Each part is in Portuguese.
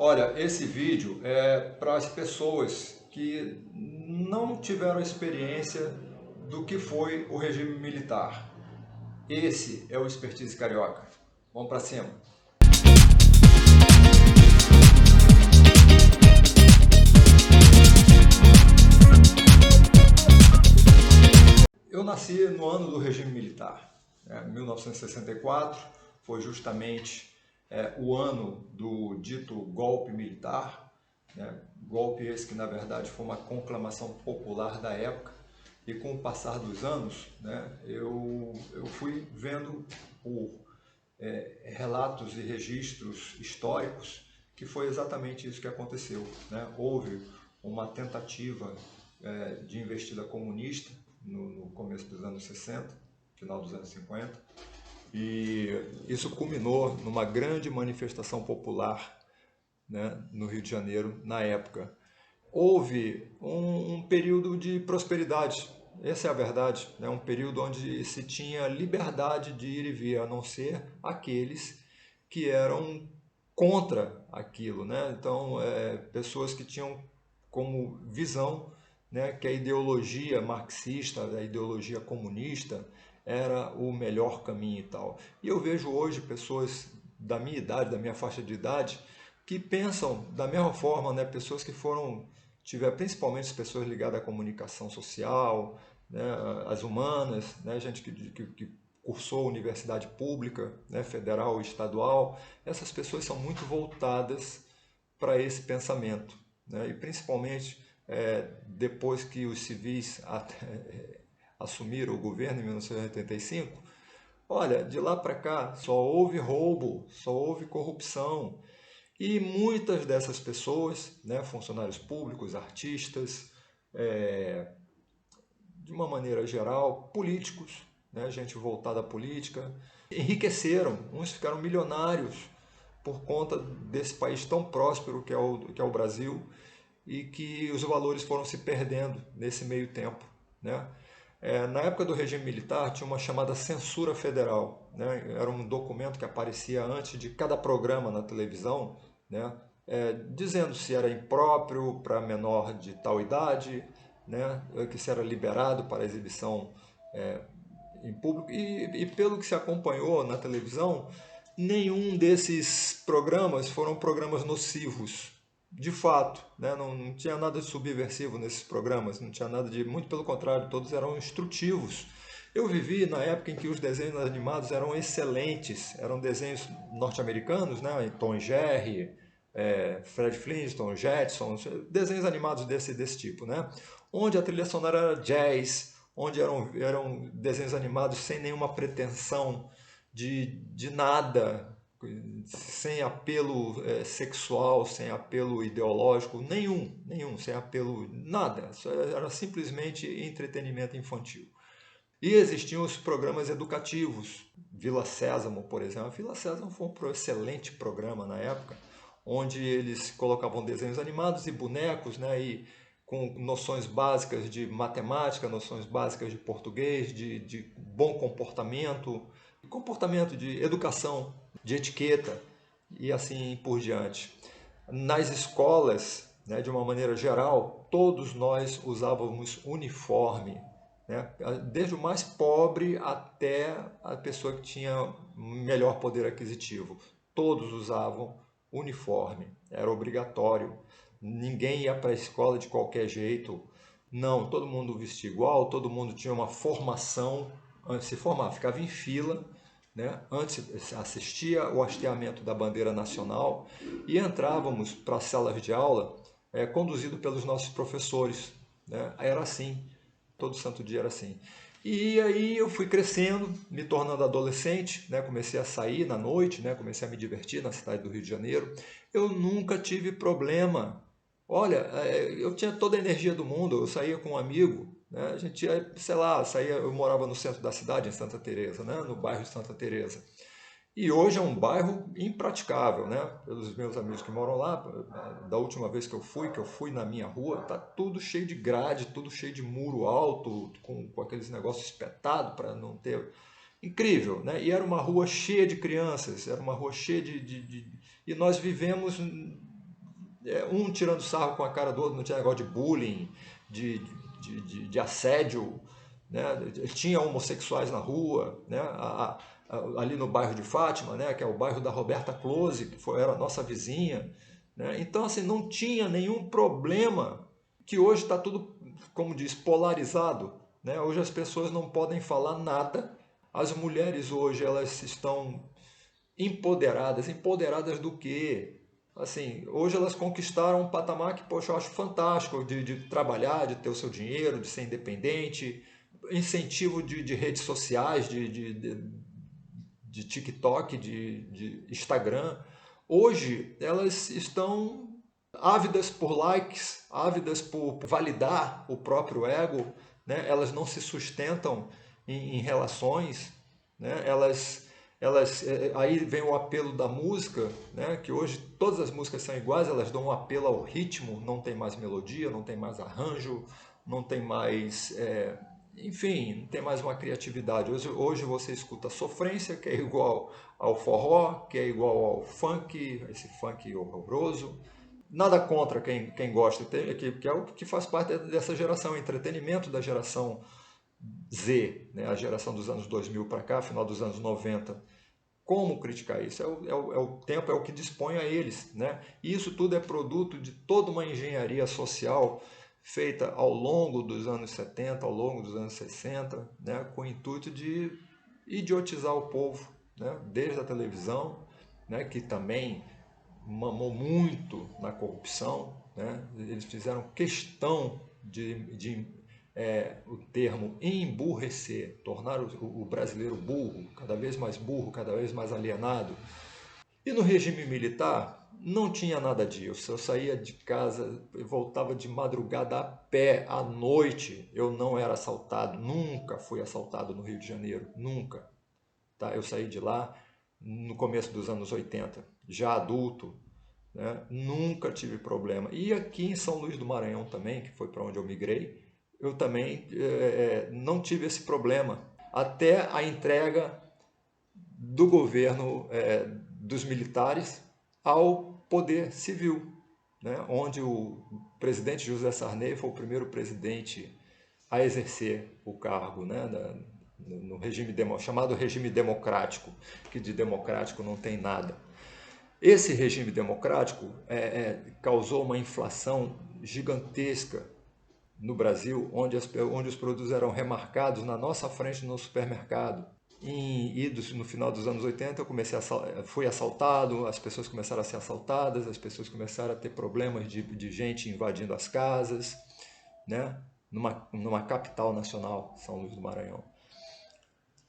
Olha, esse vídeo é para as pessoas que não tiveram experiência do que foi o regime militar. Esse é o Expertise Carioca. Vamos para cima. Eu nasci no ano do regime militar, 1964, foi justamente o ano do dito golpe militar, golpe esse que na verdade foi uma conclamação popular da época, e com o passar dos anos, eu fui vendo por relatos e registros históricos que foi exatamente isso que aconteceu. Houve uma tentativa de investida comunista no começo dos anos 60, final dos anos 50, e isso culminou numa grande manifestação popular, no Rio de Janeiro, na época. Houve um período de prosperidade, essa é a verdade, um período onde se tinha liberdade de ir e vir, a não ser aqueles que eram contra aquilo. Então, pessoas que tinham como visão que a ideologia marxista, a ideologia comunista era o melhor caminho e tal. E eu vejo hoje pessoas da minha idade, da minha faixa de idade, que pensam da mesma forma, pessoas que principalmente as pessoas ligadas à comunicação social, às humanas, gente que cursou universidade pública, federal e estadual, essas pessoas são muito voltadas para esse pensamento, e principalmente depois que os civis assumiram o governo em 1985, olha, de lá para cá só houve roubo, só houve corrupção, e muitas dessas pessoas, funcionários públicos, artistas, de uma maneira geral, políticos, gente voltada à política, enriqueceram, uns ficaram milionários por conta desse país tão próspero que é o Brasil, e que os valores foram se perdendo nesse meio tempo. Na época do regime militar tinha uma chamada censura federal, era um documento que aparecia antes de cada programa na televisão, dizendo se era impróprio para menor de tal idade, que se era liberado para exibição em público, e pelo que se acompanhou na televisão, nenhum desses programas foram programas nocivos, de fato, não tinha nada de subversivo nesses programas, não tinha nada de, muito pelo contrário, todos eram instrutivos. Eu vivi na época em que os desenhos animados eram excelentes, eram desenhos norte-americanos, Tom e Jerry, Fred Flintstone, Jetsons, desenhos animados desse tipo, onde a trilha sonora era jazz, onde eram desenhos animados sem nenhuma pretensão de nada, sem apelo sexual, sem apelo ideológico, nenhum, sem apelo, nada, era simplesmente entretenimento infantil. E existiam os programas educativos, Vila Sésamo, por exemplo. A Vila Sésamo foi um excelente programa na época, onde eles colocavam desenhos animados e bonecos, e com noções básicas de matemática, noções básicas de português, de bom comportamento de educação, de etiqueta e assim por diante. Nas escolas, de uma maneira geral, todos nós usávamos uniforme, desde o mais pobre até a pessoa que tinha melhor poder aquisitivo. Todos usavam uniforme, era obrigatório. Ninguém ia para a escola de qualquer jeito. Não, todo mundo vestia igual, todo mundo tinha uma formação antes de se formar, ficava em fila, antes assistia o hasteamento da bandeira nacional e entrávamos para as salas de aula conduzido pelos nossos professores. Era assim, todo santo dia era assim. E aí eu fui crescendo, me tornando adolescente, comecei a sair na noite, comecei a me divertir na cidade do Rio de Janeiro. Eu nunca tive problema. Olha, eu tinha toda a energia do mundo, eu saía com um amigo, a gente ia, sei lá, eu morava no centro da cidade, em Santa Teresa, no bairro de Santa Teresa. E hoje é um bairro impraticável, pelos meus amigos que moram lá. Da última vez que eu fui na minha rua, tá tudo cheio de grade, tudo cheio de muro alto, com aqueles negócios espetados para não ter... Incrível, E era uma rua cheia de crianças, era uma rua cheia E nós vivemos um tirando sarro com a cara do outro, não tinha negócio de bullying, de, de assédio, né? Tinha homossexuais na rua, né? Ali no bairro de Fátima, né? Que é o bairro da Roberta Close, que era a nossa vizinha, né? Então, assim, não tinha nenhum problema, que hoje está tudo, como diz, polarizado, né? Hoje as pessoas não podem falar nada. As mulheres hoje, elas estão empoderadas. Empoderadas do quê? Assim, hoje elas conquistaram um patamar que, poxa, eu acho fantástico, de trabalhar, de ter o seu dinheiro, de ser independente, incentivo de redes sociais, de TikTok, de Instagram. Hoje elas estão ávidas por likes, ávidas por validar o próprio ego, né? Elas não se sustentam em relações, né? Aí vem o apelo da música, né? Que hoje todas as músicas são iguais, elas dão um apelo ao ritmo, não tem mais melodia, não tem mais arranjo, não tem mais, enfim, não tem mais uma criatividade. Hoje você escuta sofrência, que é igual ao forró, que é igual ao funk, esse funk horroroso. Nada contra quem gosta, que é o que faz parte dessa geração, entretenimento da geração Z, né? A geração dos anos 2000 para cá, final dos anos 90. Como criticar isso? É o tempo, é o que dispõe a eles, né? E isso tudo é produto de toda uma engenharia social feita ao longo dos anos 70, ao longo dos anos 60, né? Com o intuito de idiotizar o povo, né? Desde a televisão, né? Que também mamou muito na corrupção, né? Eles fizeram questão o termo emburrecer, tornar o brasileiro burro, cada vez mais alienado. E no regime militar não tinha nada disso. Eu saía de casa, eu voltava de madrugada a pé, à noite. Eu não era assaltado, nunca fui assaltado no Rio de Janeiro, nunca. Tá? Eu saí de lá no começo dos anos 80, já adulto, né? Nunca tive problema. E aqui em São Luís do Maranhão também, que foi para onde eu migrei, eu também não tive esse problema. Até a entrega do governo dos militares ao poder civil, né? Onde o presidente José Sarney foi o primeiro presidente a exercer o cargo, né? No regime chamado regime democrático, que de democrático não tem nada. Esse regime democrático causou uma inflação gigantesca no Brasil, onde os produtos eram remarcados na nossa frente no supermercado. No final dos anos 80, fui assaltado, as pessoas começaram a ser assaltadas, as pessoas começaram a ter problemas de gente invadindo as casas, né? Numa capital nacional, São Luís do Maranhão.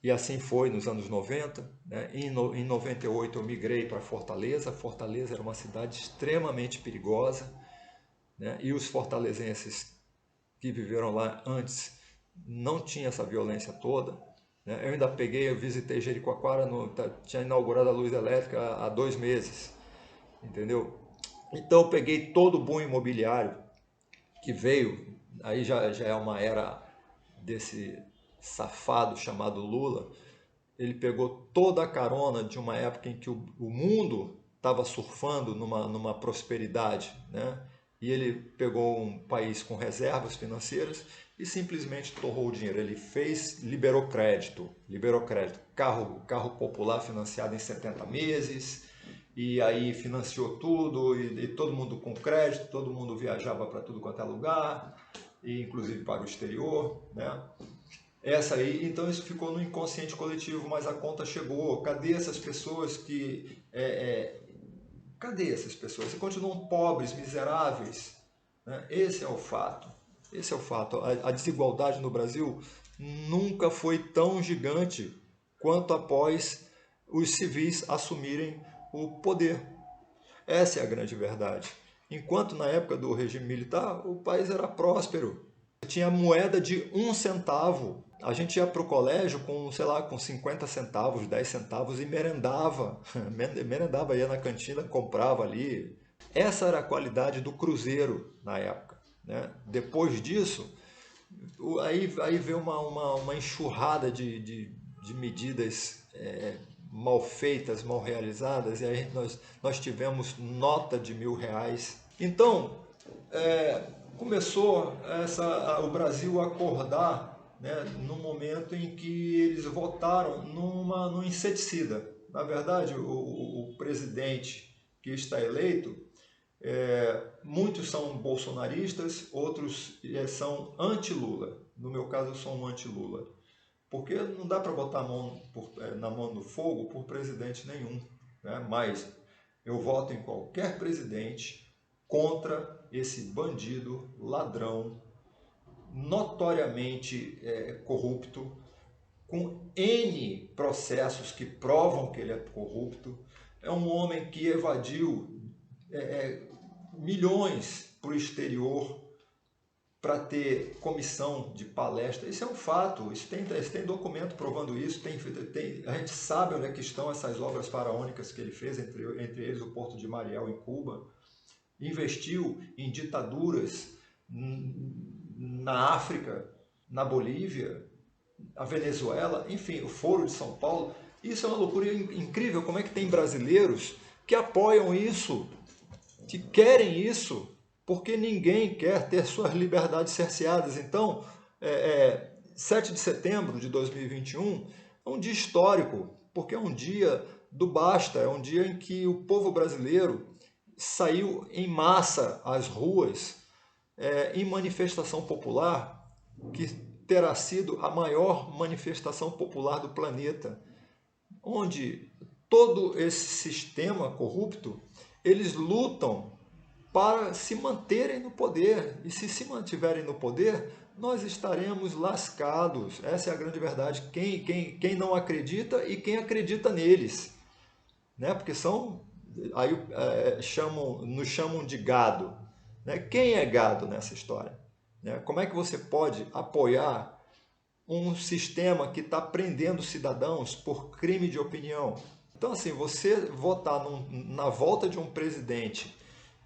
E assim foi nos anos 90. Né? Em 98 eu migrei para Fortaleza. Fortaleza era uma cidade extremamente perigosa, né? E os fortalezenses que viveram lá antes não tinham essa violência toda. Né? Eu visitei Jericoacoara, tinha inaugurado a luz elétrica há 2 meses, entendeu? Então eu peguei todo o boom imobiliário que veio, aí já é uma era desse safado chamado Lula. Ele pegou toda a carona de uma época em que o mundo estava surfando numa prosperidade, né? E ele pegou um país com reservas financeiras e simplesmente torrou o dinheiro. Ele liberou crédito, carro popular financiado em 70 meses, e aí financiou tudo, e todo mundo com crédito, todo mundo viajava para tudo quanto é lugar, e inclusive para o exterior, né? Então isso ficou no inconsciente coletivo, mas a conta chegou. Cadê essas pessoas cadê essas pessoas? E continuam pobres, miseráveis, né? Esse é o fato. Esse é o fato. A desigualdade no Brasil nunca foi tão gigante quanto após os civis assumirem o poder. Essa é a grande verdade. Enquanto na época do regime militar o país era próspero, tinha moeda de 1 centavo. A gente ia para o colégio com, sei lá, com 50 centavos, 10 centavos e merendava. Merendava, ia na cantina, comprava ali. Essa era a qualidade do cruzeiro na época. Né? Depois disso, aí veio uma enxurrada de medidas mal feitas, mal realizadas, e aí nós tivemos nota de R$ 1.000 Então, começou o Brasil a acordar, né, no momento em que eles votaram num inseticida. Na verdade, o presidente que está eleito, muitos são bolsonaristas, outros são anti-Lula. No meu caso, eu sou um anti-Lula. Porque não dá para botar na mão do fogo por presidente nenhum, né? Mas eu voto em qualquer presidente contra esse bandido, ladrão, notoriamente corrupto, com N processos que provam que ele é corrupto. É um homem que evadiu milhões para o exterior para ter comissão de palestra. Isso é um fato, isso tem documento provando isso, a gente sabe onde é que estão essas obras faraônicas que ele fez, entre eles o Porto de Mariel, em Cuba. Investiu em ditaduras na África, na Bolívia, a Venezuela, enfim, o Foro de São Paulo. Isso é uma loucura incrível, como é que tem brasileiros que apoiam isso, que querem isso, porque ninguém quer ter suas liberdades cerceadas. Então, 7 de setembro de 2021 é um dia histórico, porque é um dia do basta, é um dia em que o povo brasileiro saiu em massa às ruas, em manifestação popular, que terá sido a maior manifestação popular do planeta, onde todo esse sistema corrupto, eles lutam para se manterem no poder. E se mantiverem no poder, nós estaremos lascados. Essa é a grande verdade. Quem não acredita e quem acredita neles. Né? Porque aí nos chamam de gado. Né? Quem é gado nessa história? Né? Como é que você pode apoiar um sistema que está prendendo cidadãos por crime de opinião? Então, assim, você votar na volta de um presidente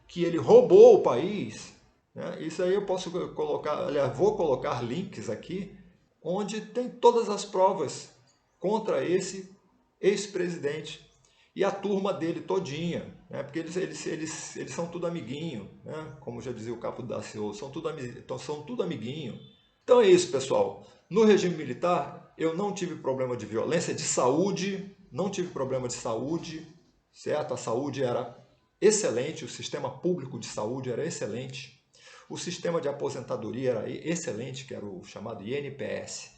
que ele roubou o país, né? Isso aí eu posso colocar, aliás, vou colocar links aqui, onde tem todas as provas contra esse ex-presidente e a turma dele todinha, né? Porque eles são tudo amiguinho, né? Como já dizia o Capo da Silva, são tudo amiguinho. Então é isso, pessoal. No regime militar, eu não tive problema de violência, de saúde, não tive problema de saúde, certo? A saúde era excelente, o sistema público de saúde era excelente, o sistema de aposentadoria era excelente, que era o chamado INPS,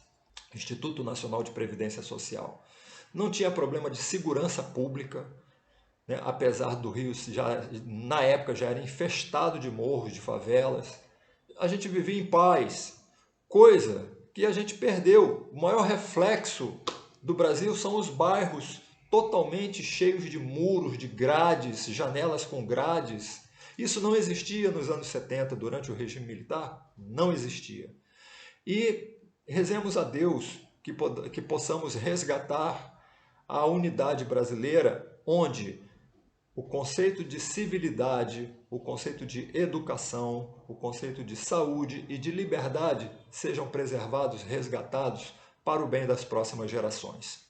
Instituto Nacional de Previdência Social. Não tinha problema de segurança pública, né? Apesar do Rio, na época, já era infestado de morros, de favelas. A gente vivia em paz, coisa que a gente perdeu. O maior reflexo do Brasil são os bairros totalmente cheios de muros, de grades, janelas com grades. Isso não existia nos anos 70, durante o regime militar? Não existia. E rezemos a Deus que possamos resgatar a unidade brasileira, onde o conceito de civilidade, o conceito de educação, o conceito de saúde e de liberdade sejam preservados, resgatados para o bem das próximas gerações.